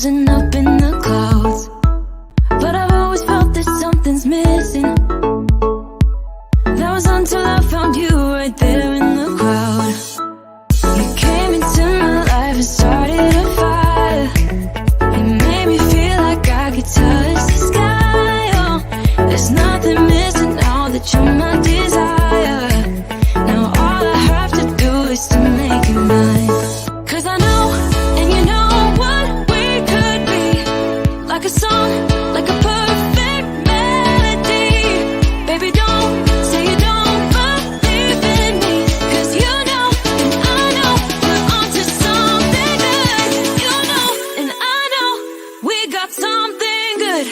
rising up in the clouds, but I've always felt that something's missing. That was until I found you right there in the crowd. You came into my life and started a fire. You made me feel like I could touch the sky. Oh, there's nothing missing now that you're my desire. Now all I have to do is to make you mine. 'Cause I know, and you know what we could be. Like a song, like a perfect melody. Baby, don't say you don't believe in me. 'Cause you know, and I know, we're onto something good. You know, and I know, we got something good.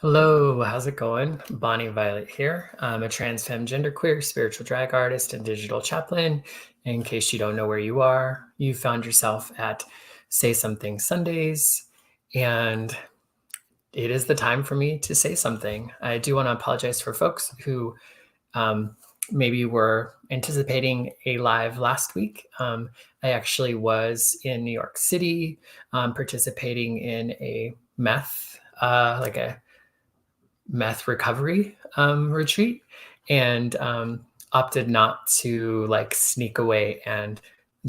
Hello, how's it going? Bonnie Violet here. I'm a trans femme genderqueer spiritual drag artist and digital chaplain. In case you don't know where you are, you found yourself at Say Something Sundays, and it is the time for me to say something. I do want to apologize for folks who maybe were anticipating a live last week. I actually was in New York City participating in a meth recovery retreat, and opted not to sneak away and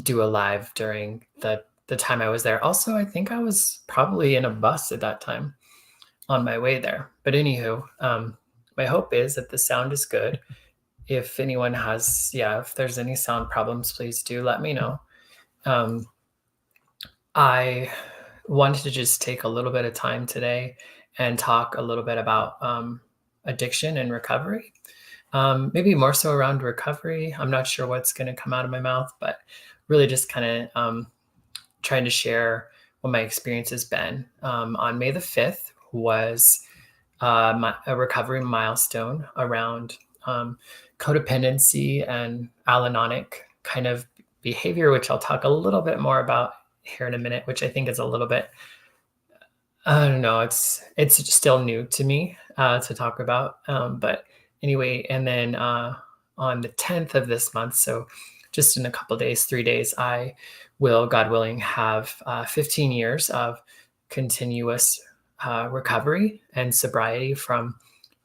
do a live during the time I was there. Also, I think I was probably in a bus at that time on my way there. But anywho, my hope is that the sound is good. If anyone has, if there's any sound problems, please do let me know. I wanted to just take a little bit of time today and talk a little bit about addiction and recovery. Maybe more so around recovery. I'm not sure what's going to come out of my mouth, but really just kind of trying to share what my experience has been. On May the 5th was a recovery milestone around codependency and alanonic kind of behavior, which I'll talk a little bit more about here in a minute, which I think is a little bit, I don't know, it's still new to me to talk about. But anyway, and then on the 10th of this month, so just in a couple of days, 3 days, I will, God willing, have 15 years of continuous recovery and sobriety from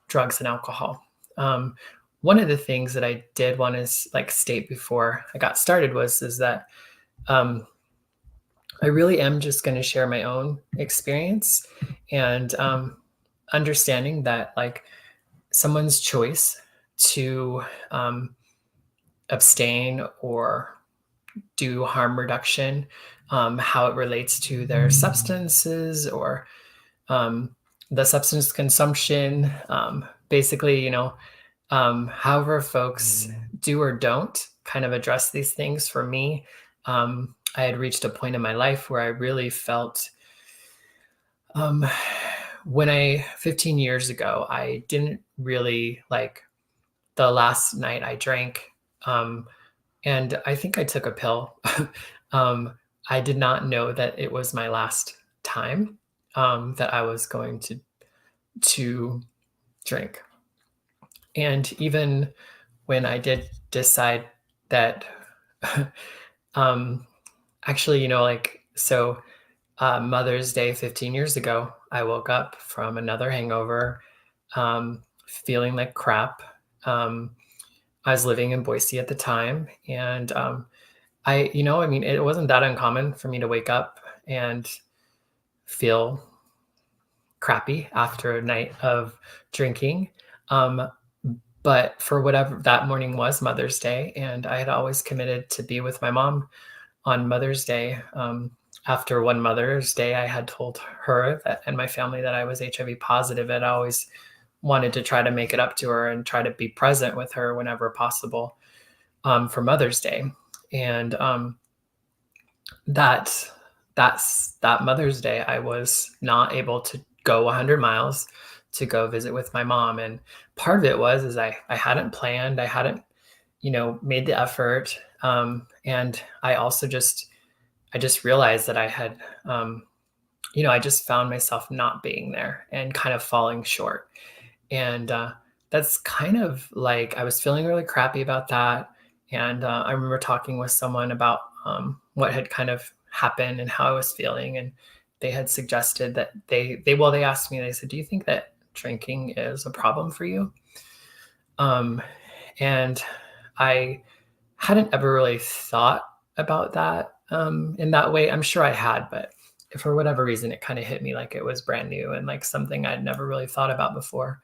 drugs and alcohol. One of the things that I did want to state before I got started is that I really am just going to share my own experience and understanding that someone's choice to abstain or do harm reduction, how it relates to their substances or the substance consumption, basically, however folks do or don't kind of address these things. For me, I had reached a point in my life where I really felt 15 years ago, I didn't really the last night I drank, and I think I took a pill. I did not know that it was my last time that I was going to drink. And even when I did decide that, actually, Mother's Day 15 years ago, I woke up from another hangover, feeling like crap. I was living in Boise at the time, and it wasn't that uncommon for me to wake up and feel crappy after a night of drinking. But for whatever that morning was, Mother's Day, and I had always committed to be with my mom on Mother's Day. After one Mother's Day, I had told her and my family that I was HIV positive, and I always wanted to try to make it up to her and try to be present with her whenever possible for Mother's Day. And that Mother's Day, I was not able to go 100 miles to go visit with my mom. And part of it was I hadn't planned, I hadn't, made the effort. And I also I just realized that I had, I just found myself not being there and kind of falling short. And that's kind of I was feeling really crappy about that. And I remember talking with someone about what had kind of happen and how I was feeling. And they had suggested that they asked me, they said, "Do you think that drinking is a problem for you?" Um, and I hadn't ever really thought about that in that way. I'm sure I had, but for whatever reason, it kind of hit me like it was brand new and like something I'd never really thought about before.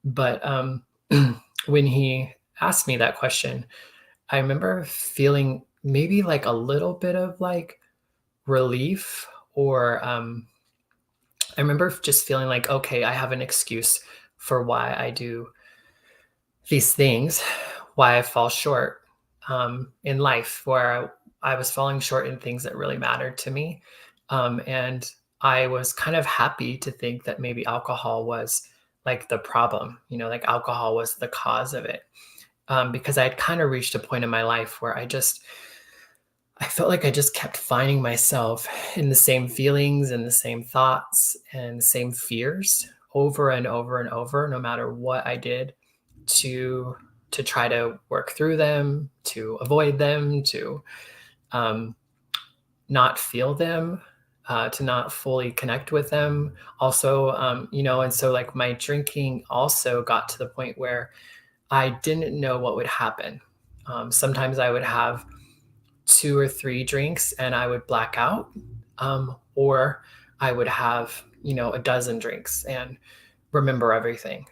But when he asked me that question, I remember feeling maybe like a little bit of like relief, or I remember just feeling like, okay, I have an excuse for why I do these things, why I fall short in life, where I was falling short in things that really mattered to me. And I was kind of happy to think that maybe alcohol was like the problem, like alcohol was the cause of it. Because I had kind of reached a point in my life where I felt like I just kept finding myself in the same feelings and the same thoughts and the same fears over and over and over, no matter what I did to try to work through them, to avoid them, to um, not feel them, to not fully connect with them. Also, and so like my drinking also got to the point where I didn't know what would happen. Sometimes I would have 2 or 3 drinks and I would black out, or I would have, a dozen drinks and remember everything.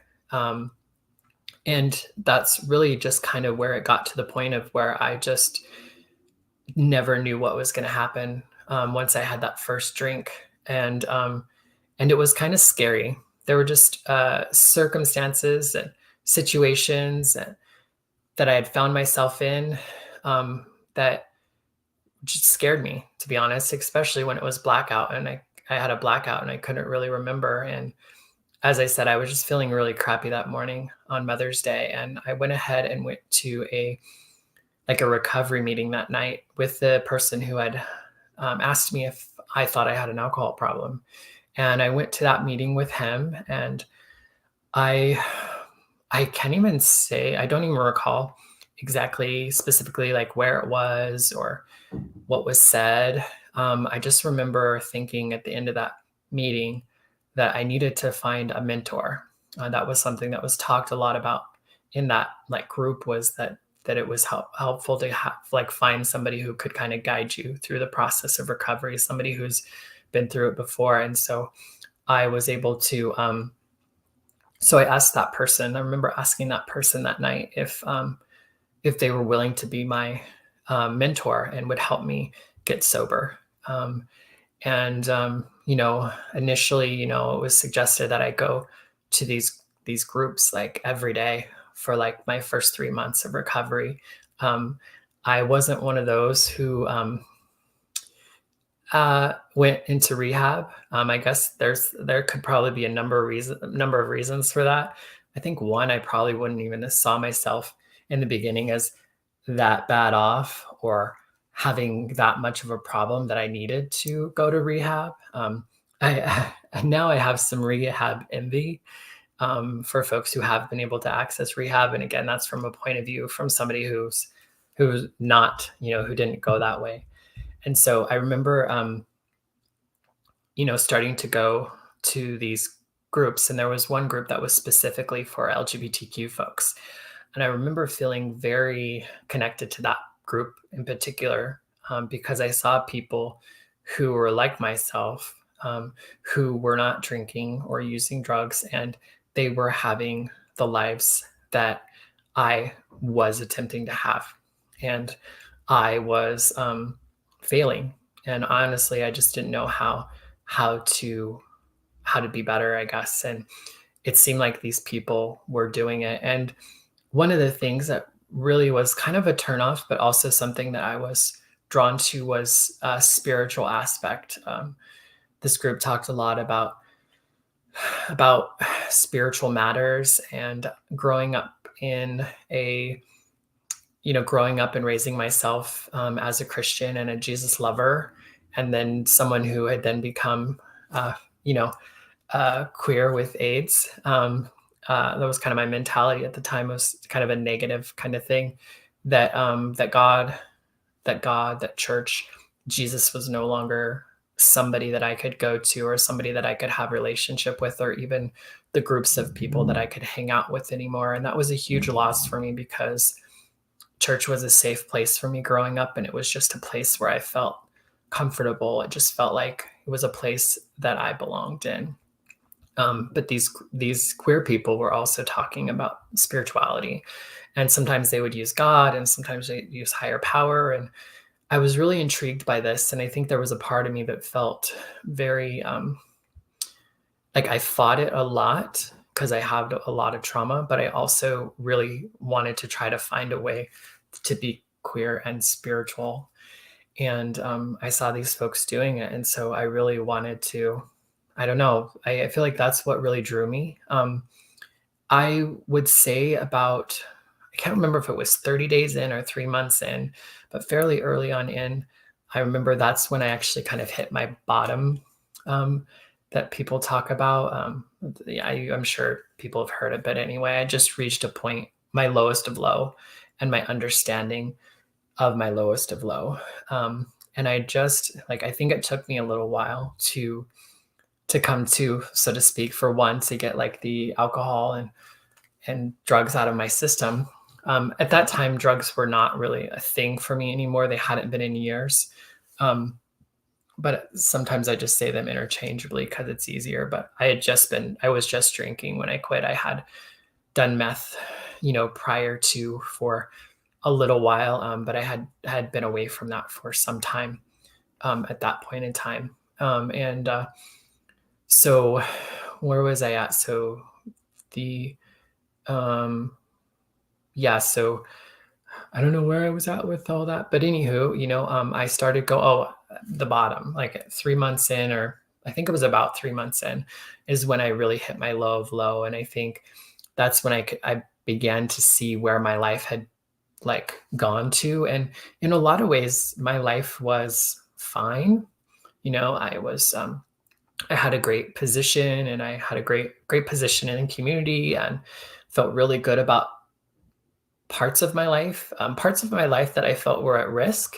And that's really just kind of where it got to the point of where I just never knew what was going to happen once I had that first drink. And it was kind of scary. There were just circumstances and situations that I had found myself in that just scared me, to be honest, especially when it was blackout and I had a blackout and I couldn't really remember. And as I said, I was just feeling really crappy that morning on Mother's Day. And I went ahead and went to a recovery meeting that night with the person who had asked me if I thought I had an alcohol problem. And I went to that meeting with him, and I I can't even say, I don't even recall exactly specifically like where it was or what was said. I just remember thinking at the end of that meeting that I needed to find a mentor. That was something that was talked a lot about in that like group, was that it was helpful to find somebody who could kind of guide you through the process of recovery, somebody who's been through it before. And so I was able to so I asked that person. I remember asking that person that night if they were willing to be my mentor and would help me get sober. Initially, it was suggested that I go to these groups like every day for like my first 3 months of recovery. I wasn't one of those who went into rehab. I guess there could probably be a number of reasons for that. I think one, I probably wouldn't even have saw myself in the beginning as that bad off or having that much of a problem that I needed to go to rehab. I now I have some rehab envy for folks who have been able to access rehab, and again, that's from a point of view from somebody who's not, who didn't go that way. And so I remember, starting to go to these groups, and there was one group that was specifically for LGBTQ folks. And I remember feeling very connected to that group in particular, because I saw people who were like myself, who were not drinking or using drugs, and they were having the lives that I was attempting to have. And I was failing. And honestly, I just didn't know how to be better, I guess. And it seemed like these people were doing it. And one of the things that really was kind of a turnoff, but also something that I was drawn to, was a spiritual aspect. This group talked a lot about spiritual matters, and growing up and raising myself as a Christian and a Jesus lover, and then someone who had then become, queer with AIDS. That was kind of my mentality at the time. It was kind of a negative kind of thing that church Jesus was no longer somebody that I could go to or somebody that I could have relationship with or even the groups of people that I could hang out with anymore. And that was a huge loss for me because church was a safe place for me growing up, and it was just a place where I felt comfortable. It just felt like it was a place that I belonged in. But these queer people were also talking about spirituality, and sometimes they would use God, and sometimes they use higher power. And I was really intrigued by this, and I think there was a part of me that felt very like I fought it a lot because I had a lot of trauma, but I also really wanted to try to find a way to be queer and spiritual. And I saw these folks doing it, and so I really wanted to. I don't know. I feel like that's what really drew me. I would say about, I can't remember if it was 30 days in or 3 months in, but fairly early on in, I remember that's when I actually kind of hit my bottom, that people talk about. Yeah, I'm sure people have heard it, but anyway, I just reached a point, my lowest of low, and my understanding of my lowest of low. And I just like, I think it took me a little while to come to, so to speak, for one, to get like the alcohol and drugs out of my system. At that time, drugs were not really a thing for me anymore. They hadn't been in years. But sometimes I just say them interchangeably because it's easier. But I was just drinking when I quit. I had done meth, prior to for a little while. But I had been away from that for some time, at that point in time. And so where was I at? So the, yeah, so I don't know where I was at with all that, but anywho, I started the bottom, like at 3 months in, or I think it was about 3 months in, is when I really hit my low of low. And I think that's when I began to see where my life had like gone to. And in a lot of ways, my life was fine. I had a great position, and I had a great position in the community, and felt really good about parts of my life that I felt were at risk,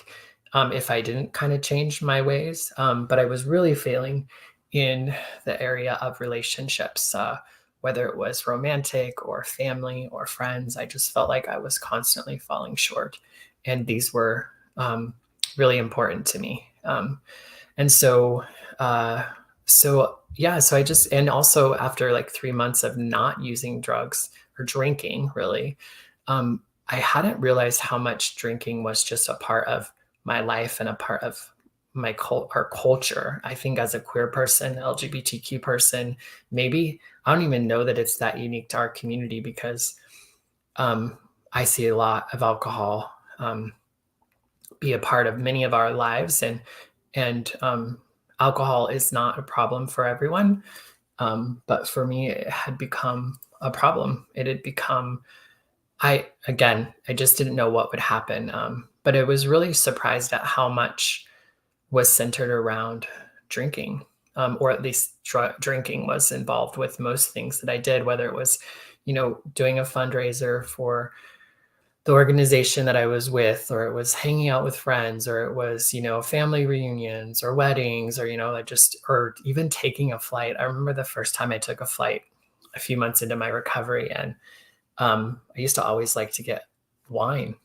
if I didn't kind of change my ways. But I was really failing in the area of relationships, whether it was romantic or family or friends. I just felt like I was constantly falling short. And these were really important to me. And so, yeah, so and also after like 3 months of not using drugs or drinking, really, I hadn't realized how much drinking was just a part of my life and a part of our culture. I think as a queer person, LGBTQ person, maybe I don't even know that it's that unique to our community because I see a lot of alcohol be a part of many of our lives, and alcohol is not a problem for everyone. But for me, it had become a problem. It had become, I just didn't know what would happen. But I was really surprised at how much was centered around drinking, or at least drinking was involved with most things that I did, whether it was, doing a fundraiser for the organization that I was with, or it was hanging out with friends, or it was, family reunions or weddings, or, or even taking a flight. I remember the first time I took a flight a few months into my recovery, and I used to always like to get wine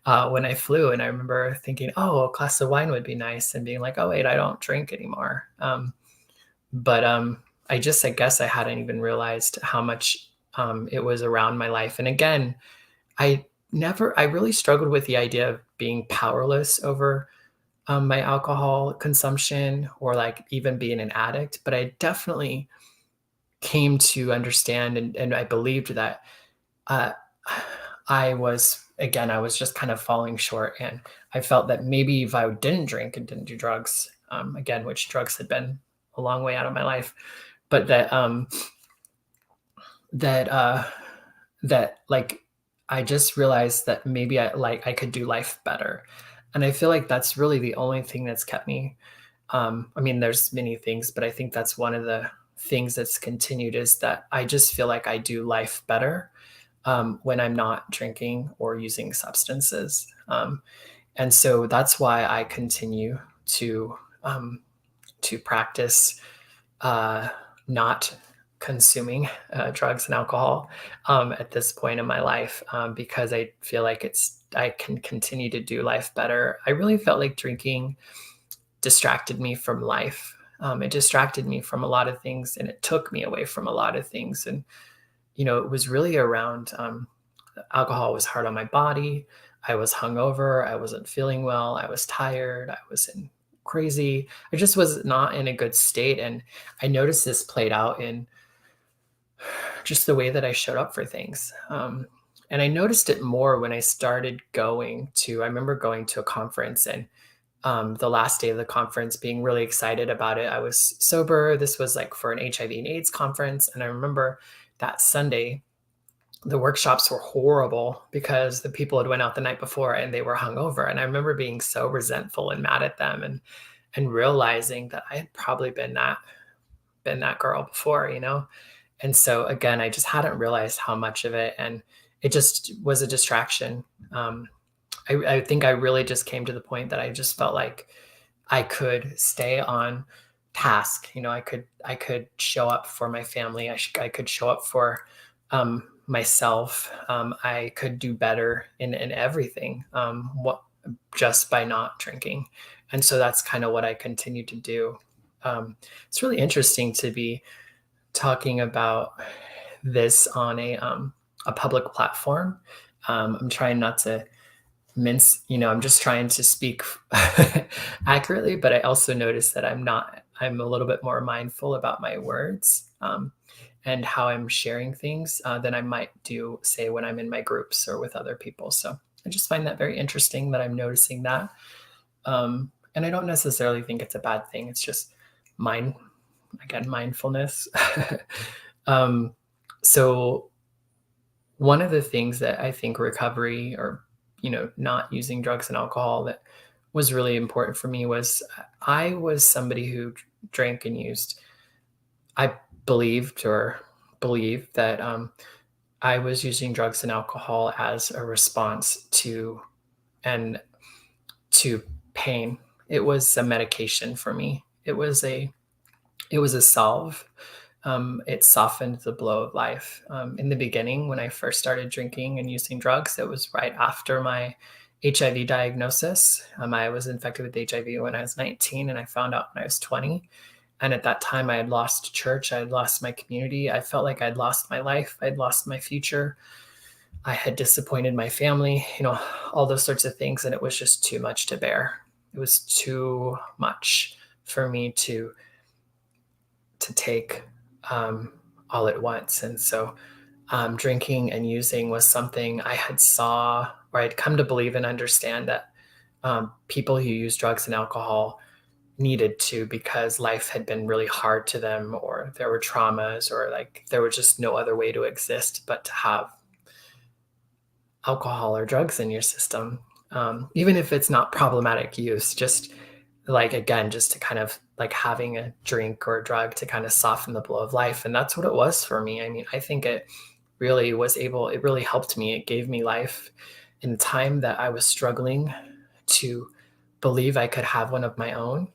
when I flew. And I remember thinking, oh, a glass of wine would be nice, and being like, oh, wait, I don't drink anymore. But I guess I hadn't even realized how much it was around my life. And again, I really struggled with the idea of being powerless over my alcohol consumption, or like even being an addict. But I definitely came to understand, and I believed that I was just kind of falling short. And I felt that maybe if I didn't drink and didn't do drugs, again, which drugs had been a long way out of my life, but that like, I just realized that maybe I could do life better. And I feel like that's really the only thing that's kept me. I mean, there's many things, but I think that's one of the things that's continued, is that I just feel like I do life better when I'm not drinking or using substances. And so that's why I continue to practice not consuming drugs and alcohol at this point in my life, because I feel like I can continue to do life better. I really felt like drinking distracted me from life. It distracted me from a lot of things, and it took me away from a lot of things. And it was really around alcohol was hard on my body. I was hungover. I wasn't feeling well. I was tired. I was crazy. I just was not in a good state. And I noticed this played out in just the way that I showed up for things. And I noticed it more when I started I remember going to a conference, and the last day of the conference being really excited about it. I was sober. This was like for an HIV and AIDS conference. And I remember that Sunday, the workshops were horrible because the people had went out the night before and they were hungover. And I remember being so resentful and mad at them, and realizing that I had probably been that girl before, And so again, I just hadn't realized how much of it, and it just was a distraction. I think I really just came to the point that I just felt like I could stay on task. I could show up for my family. I could show up for myself. I could do better in everything, just by not drinking. And so that's kind of what I continue to do. It's really interesting to be talking about this on a public platform. I'm trying not to mince, I'm just trying to speak accurately, but I also notice that I'm a little bit more mindful about my words, and how I'm sharing things than I might do, say, when I'm in my groups or with other people. So I just find that very interesting that I'm noticing that. And I don't necessarily think it's a bad thing. It's just mindfulness. So one of the things that I think recovery, or not using drugs and alcohol, that was really important for me was I was somebody who drank and used. I believe that I was using drugs and alcohol as a response to pain. It was a medication for me. It was a salve. It softened the blow of life. In the beginning, when I first started drinking and using drugs, it was right after my HIV diagnosis. I was infected with HIV when I was 19, and I found out when I was 20. And at that time, I had lost church. I had lost my community. I felt like I'd lost my life. I'd lost my future. I had disappointed my family, all those sorts of things. And it was just too much to bear. It was too much for me to take all at once. And so drinking and using was something I had I'd come to believe and understand that people who use drugs and alcohol needed to, because life had been really hard to them, or there were traumas, or like there was just no other way to exist but to have alcohol or drugs in your system, even if it's not problematic use, just like, again, just to kind of like having a drink or a drug to kind of soften the blow of life. And that's what it was for me. I mean, I think it really helped me. It gave me life in the time that I was struggling to believe I could have one of my own.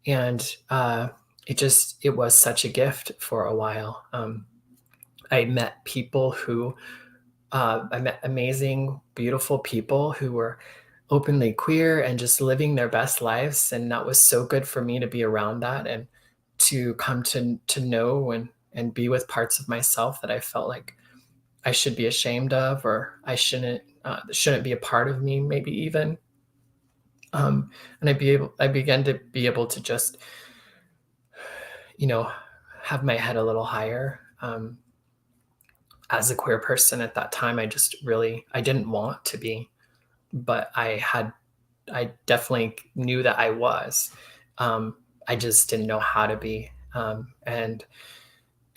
It was such a gift for a while. I met amazing, beautiful people who were openly queer and just living their best lives. And that was so good for me to be around that, and to come to know and be with parts of myself that I felt like I should be ashamed of, or I shouldn't be a part of me, maybe even. And I began to be able to just, have my head a little higher. As a queer person at that time, I didn't want to be, but I definitely knew that I was. I just didn't know how to be.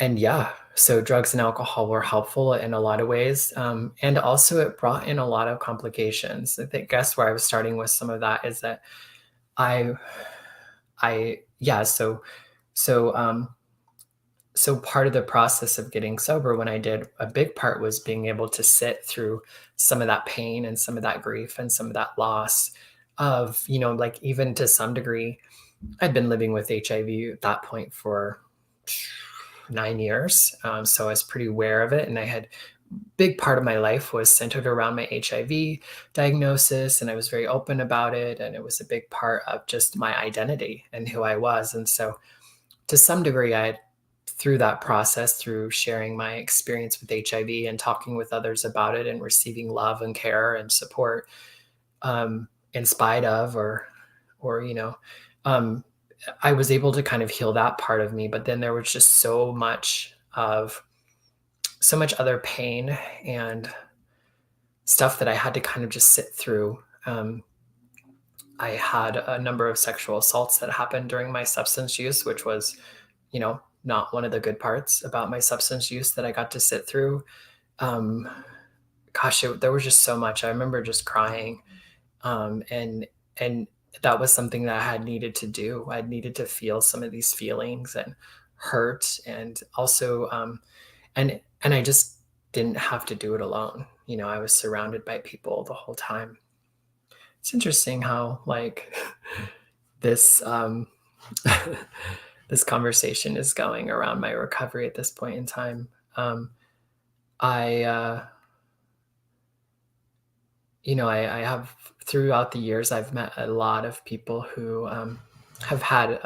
And yeah, so drugs and alcohol were helpful in a lot of ways. And also it brought in a lot of complications. I think, guess where I was starting with some of that is that so so part of the process of getting sober when I did, a big part was being able to sit through some of that pain and some of that grief and some of that loss of, like even to some degree, I'd been living with HIV at that point for 9 years. So I was pretty aware of it. And I had big part of my life was centered around my HIV diagnosis. And I was very open about it. And it was a big part of just my identity and who I was. And so to some degree, through that process, through sharing my experience with HIV and talking with others about it and receiving love and care and support, in spite of, or, um, I was able to kind of heal that part of me. But then there was just so much other pain and stuff that I had to kind of just sit through. I had a number of sexual assaults that happened during my substance use, which was, not one of the good parts about my substance use that I got to sit through. Um, there was just so much. I remember just crying, and that was something that I had needed to do. I needed to feel some of these feelings and hurt, and also, and I just didn't have to do it alone. I was surrounded by people the whole time. It's interesting how like this this conversation is going around my recovery at this point in time. I I have, throughout the years, I've met a lot of people who have had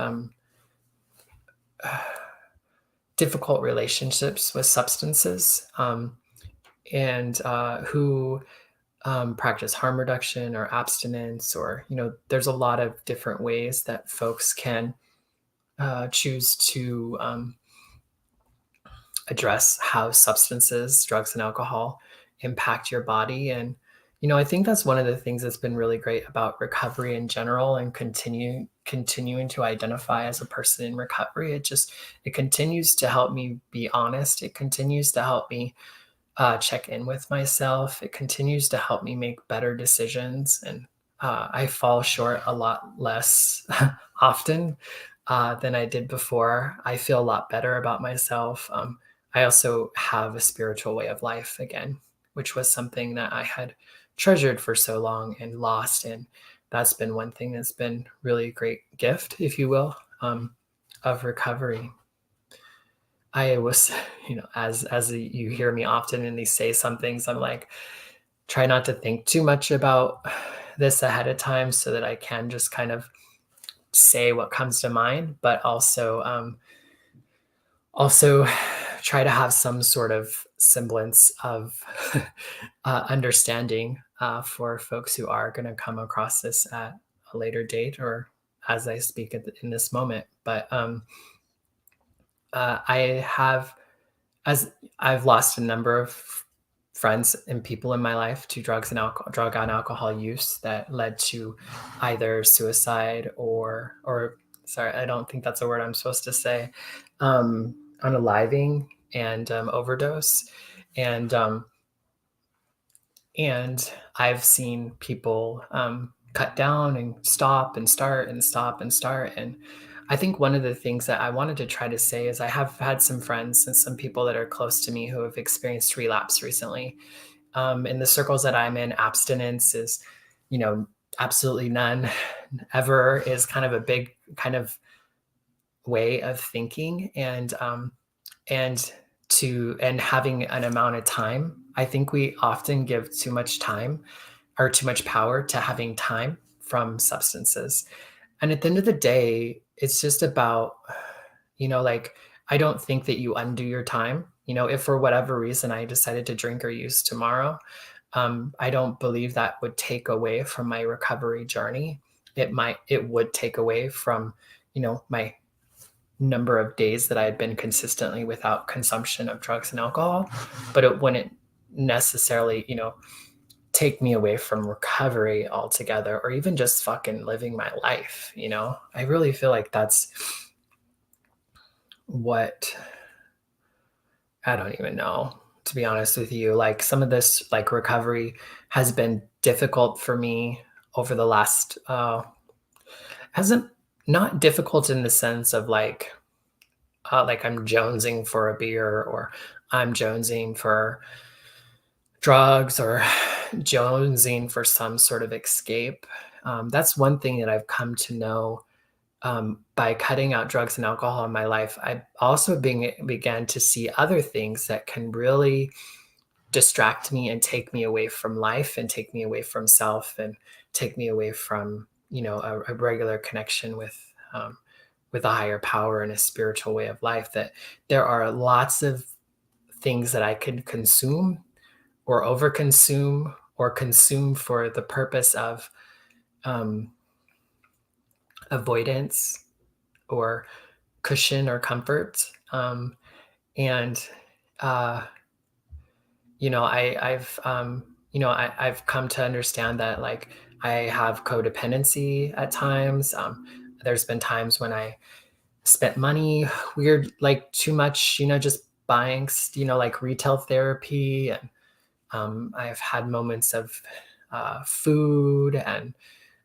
difficult relationships with substances, and who practice harm reduction or abstinence, or there's a lot of different ways that folks can choose to address how substances, drugs, and alcohol impact your body. And I think that's one of the things that's been really great about recovery in general, and continuing to identify as a person in recovery. It continues to help me be honest. It continues to help me check in with myself. It continues to help me make better decisions, and I fall short a lot less often than I did before. I feel a lot better about myself. I also have a spiritual way of life again, which was something that I had treasured for so long and lost. And that's been one thing that's been really a great gift, if you will, of recovery. I was, as you hear me often in these say some things, I'm like, try not to think too much about this ahead of time so that I can just kind of say what comes to mind, but also try to have some sort of semblance of understanding for folks who are going to come across this at a later date, or as I speak in this moment. But as I've lost a number of friends and people in my life to drug and alcohol use that led to either suicide or sorry, I don't think that's a word I'm supposed to say, unaliving and overdose. And I've seen people cut down and stop and start and stop and start. And I think one of the things that I wanted to try to say is I have had some friends and some people that are close to me who have experienced relapse recently. In the circles that I'm in, abstinence is, absolutely none ever is kind of a big kind of way of thinking. And having an amount of time. I think we often give too much time or too much power to having time from substances. And at the end of the day, it's just about, like, I don't think that you undo your time. If for whatever reason I decided to drink or use tomorrow, I don't believe that would take away from my recovery journey. It would take away from, my number of days that I had been consistently without consumption of drugs and alcohol, but it wouldn't necessarily, take me away from recovery altogether, or even just fucking living my life. I really feel like that's what, I don't even know, to be honest with you. Like, some of this like recovery has been difficult for me over the last hasn't not difficult in the sense of like like I'm jonesing for a beer, or I'm jonesing for drugs, or jonesing for some sort of escape. That's one thing that I've come to know by cutting out drugs and alcohol in my life. I also began to see other things that can really distract me and take me away from life, and take me away from self, and take me away from, a regular connection with a higher power and a spiritual way of life. That there are lots of things that I could consume or overconsume or consume for the purpose of um, avoidance or cushion or comfort. And uh, I've come to understand that, like, I have codependency at times. There's been times when I spent money weird, like too much, just buying, like retail therapy. And I've had moments of food, and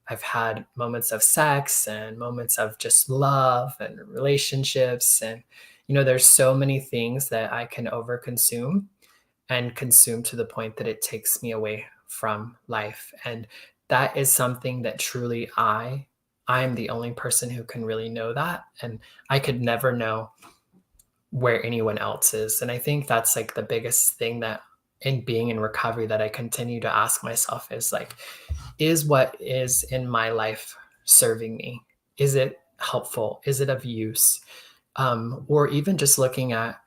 I've had moments of sex, and moments of just love and relationships. And, there's so many things that I can overconsume and consume to the point that it takes me away from life. And that is something that truly I am the only person who can really know that. And I could never know where anyone else is. And I think that's like the biggest thing that in being in recovery that I continue to ask myself is like, is what is in my life serving me? Is it helpful? Is it of use? Or even just looking at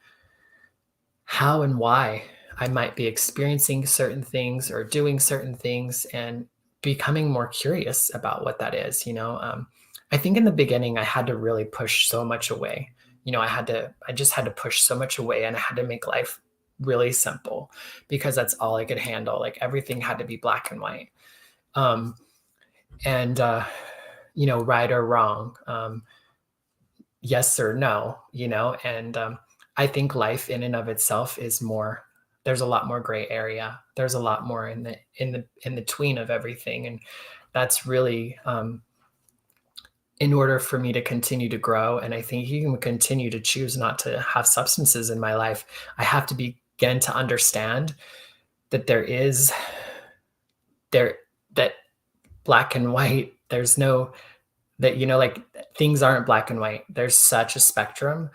how and why I might be experiencing certain things or doing certain things, and becoming more curious about what that is. I think in the beginning I had to really push so much away. I just had to push so much away, and I had to make life really simple, because that's all I could handle. Like, everything had to be black and white. Um, and, right or wrong, yes or no, and I think life in and of itself is more, there's a lot more gray area. There's a lot more in the tween of everything. And that's really, in order for me to continue to grow, and I think you can continue to choose not to have substances in my life, I have to begin to understand that there that black and white, there's no, that, like, things aren't black and white. There's such a spectrum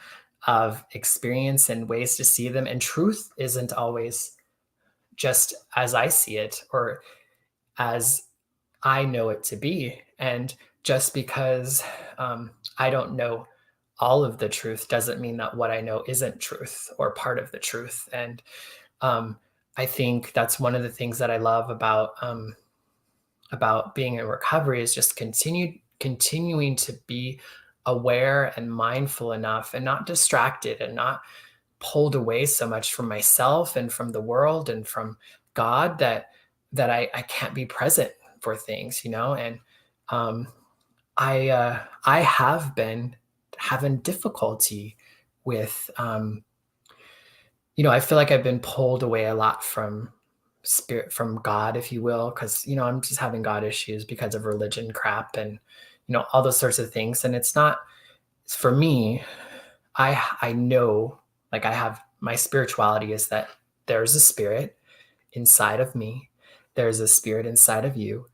of experience and ways to see them, and truth isn't always just as I see it, or as I know it to be. And just because I don't know all of the truth doesn't mean that what I know isn't truth or part of the truth. And um, I think that's one of the things that I love about being in recovery, is just continuing to be aware and mindful enough, and not distracted, and not pulled away so much from myself and from the world and from God, that I can't be present for things. And um, I have been having difficulty with, I feel like I've been pulled away a lot from spirit, from God, if you will, because, I'm just having God issues because of religion crap, and, all those sorts of things. And it's not, for me, I know, like, I have, my spirituality is that there's a spirit inside of me, there's a spirit inside of you,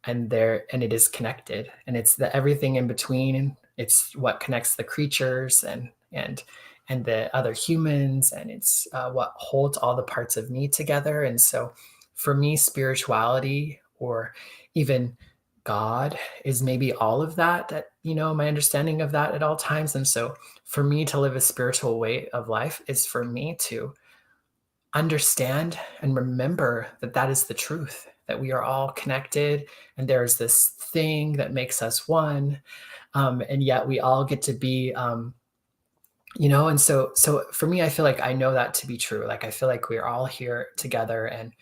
and it is connected, and it's the everything in between. It's what connects the creatures and the other humans, and it's what holds all the parts of me together. And so for me, spirituality, or even God, is maybe all of that, my understanding of that at all times. And so for me to live a spiritual way of life is for me to understand and remember that that is the truth, that we are all connected, and there's this thing that makes us one. And yet we all get to be, and so for me, I feel like I know that to be true. Like, I feel like we're all here together, and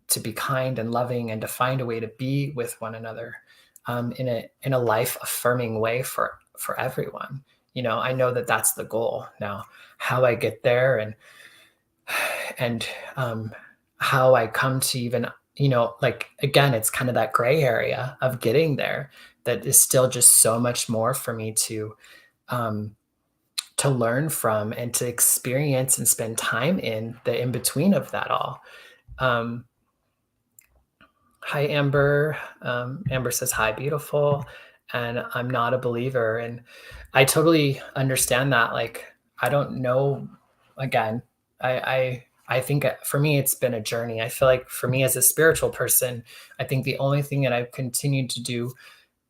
to be kind and loving, and to find a way to be with one another, in a life affirming way for everyone. I know that that's the goal. Now, how I get there, and how I come to even, like, again, it's kind of that gray area of getting there, that is still just so much more for me to um, to learn from and to experience and spend time in the in between of that all. Um, Hi, Amber. Amber says, hi, beautiful. And I'm not a believer. And I totally understand that. Like, I don't know, again, I think for me, it's been a journey. I feel like for me as a spiritual person, I think the only thing that I've continued to do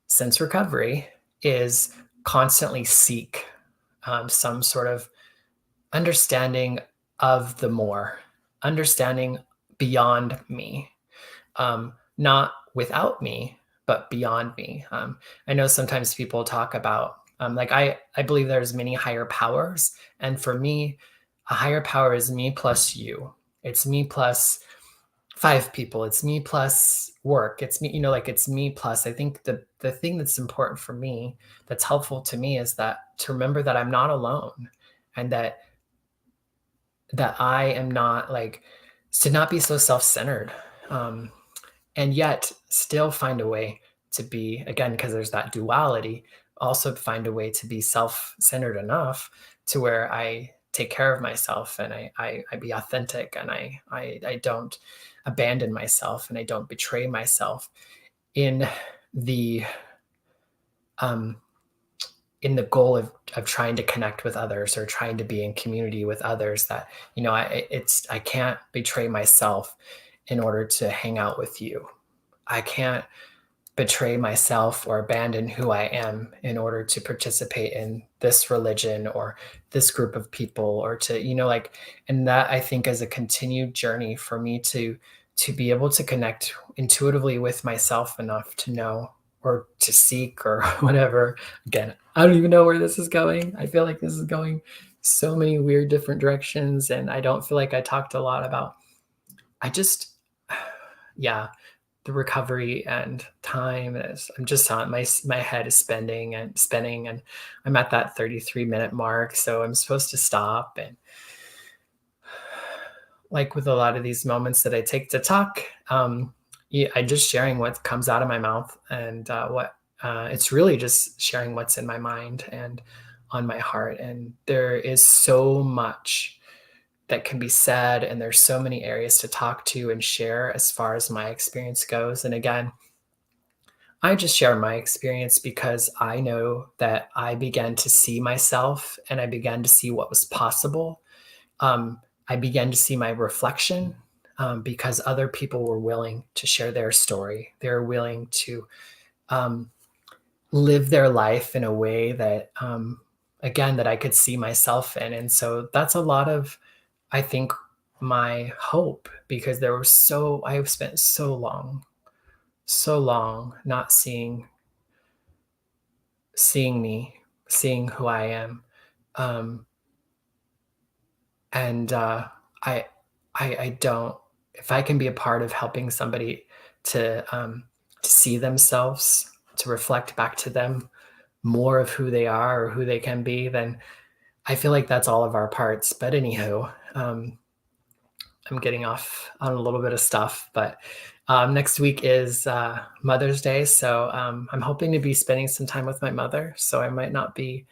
since recovery is constantly seek some sort of understanding of the more, understanding beyond me, not without me, but beyond me. I know sometimes people talk about, like, I believe there's many higher powers. And for me, a higher power is me plus you. It's me plus 5 people. It's me plus work. It's me, like it's me plus. I think the thing that's important for me, that's helpful to me, is that to remember that I'm not alone, and that I am not, like, to not be so self-centered. And yet still find a way to be, again, because there's that duality, also find a way to be self-centered enough to where I take care of myself, and I be authentic, and I don't abandon myself, and I don't betray myself in the um in the goal of trying to connect with others, or trying to be in community with others. That, I can't betray myself in order to hang out with you. I can't betray myself or abandon who I am in order to participate in this religion or this group of people, or to, and that, I think, is a continued journey for me to be able to connect intuitively with myself enough to know, or to seek, or whatever. Again, I don't even know where this is going. I feel like this is going so many weird different directions, and I don't feel like I talked a lot about, I just, yeah, the recovery and time is, I'm just on my head is spinning, and I'm at that 33-minute mark. So I'm supposed to stop. And like with a lot of these moments that I take to talk, I'm just sharing what comes out of my mouth, and it's really just sharing what's in my mind and on my heart. And there is so much that can be said, and there's so many areas to talk to and share as far as my experience goes. And again, I just share my experience because I know that I began to see myself, and I began to see what was possible. I began to see my reflection, because other people were willing to share their story. They're willing to live their life in a way that, again, that I could see myself in. And so that's a lot of, I think, my hope, because I have spent so long not seeing me, seeing who I am. And I don't, if I can be a part of helping somebody to see themselves, to reflect back to them more of who they are or who they can be, then I feel like that's all of our parts. But anywho, I'm getting off on a little bit of stuff, but next week is Mother's Day. So I'm hoping to be spending some time with my mother. So I might not be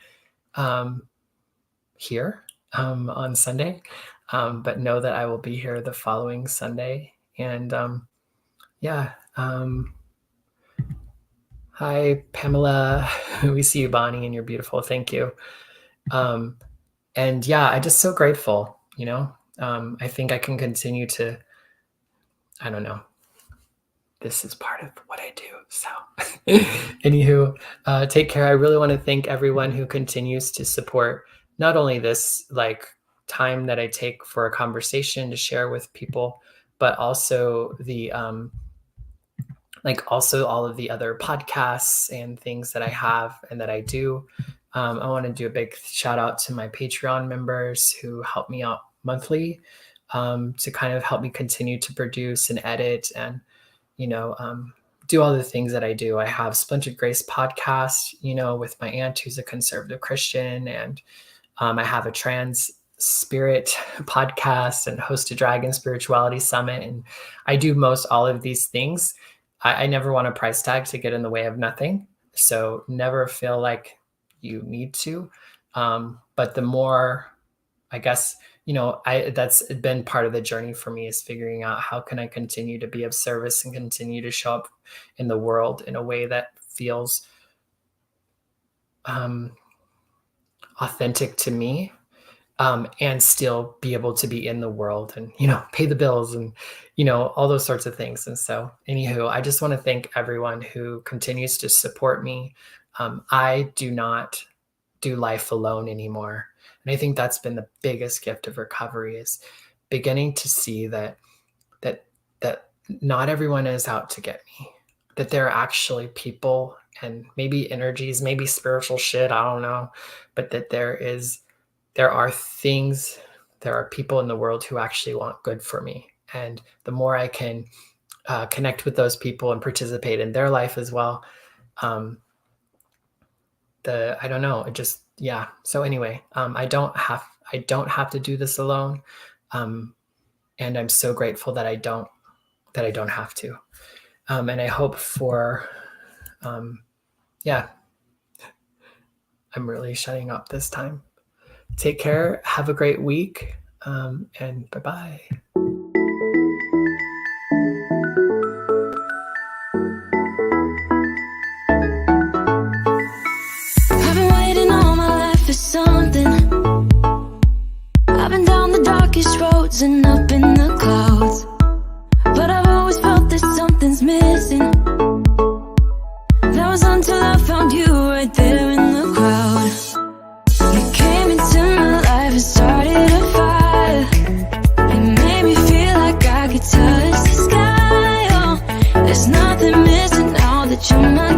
here on Sunday, but know that I will be here the following Sunday. And yeah. Hi, Pamela. We see you, Bonnie, and you're beautiful. Thank you. And yeah, I'm just so grateful, I think I can continue to, I don't know, this is part of what I do. So anywho, take care. I really want to thank everyone who continues to support not only this, like, time that I take for a conversation to share with people, but also the also all of the other podcasts and things that I have and that I do. I want to do a big shout out to my Patreon members who help me out monthly, to kind of help me continue to produce and edit and, do all the things that I do. I have Splintered Grace podcast, with my aunt who's a conservative Christian, and I have a trans spirit podcast and host a Dragon Spirituality Summit. And I do most all of these things. I never want a price tag to get in the way of nothing. So never feel like you need to. But the more, I guess, that's been part of the journey for me, is figuring out how can I continue to be of service and continue to show up in the world in a way that feels authentic to me, and still be able to be in the world and, pay the bills and, all those sorts of things. And so anywho, I just want to thank everyone who continues to support me. I do not do life alone anymore. And I think that's been the biggest gift of recovery, is beginning to see that not everyone is out to get me, that there are actually people and maybe energies, maybe spiritual shit, I don't know, but that there are things, there are people in the world who actually want good for me. And the more I can connect with those people and participate in their life as well, I don't know, it just, yeah. So anyway, I don't have to do this alone. And I'm so grateful that I don't have to. And I hope for, yeah, I'm really shutting up this time. Take care. Have a great week. And bye-bye. I've been waiting all my life for something. I've been down the darkest roads and up in the clouds, but I've always felt that something's missing. That was until I found you right there in the crowd. You came into my life and started a fire. It made me feel like I could touch the sky. Oh, there's nothing missing now that you're my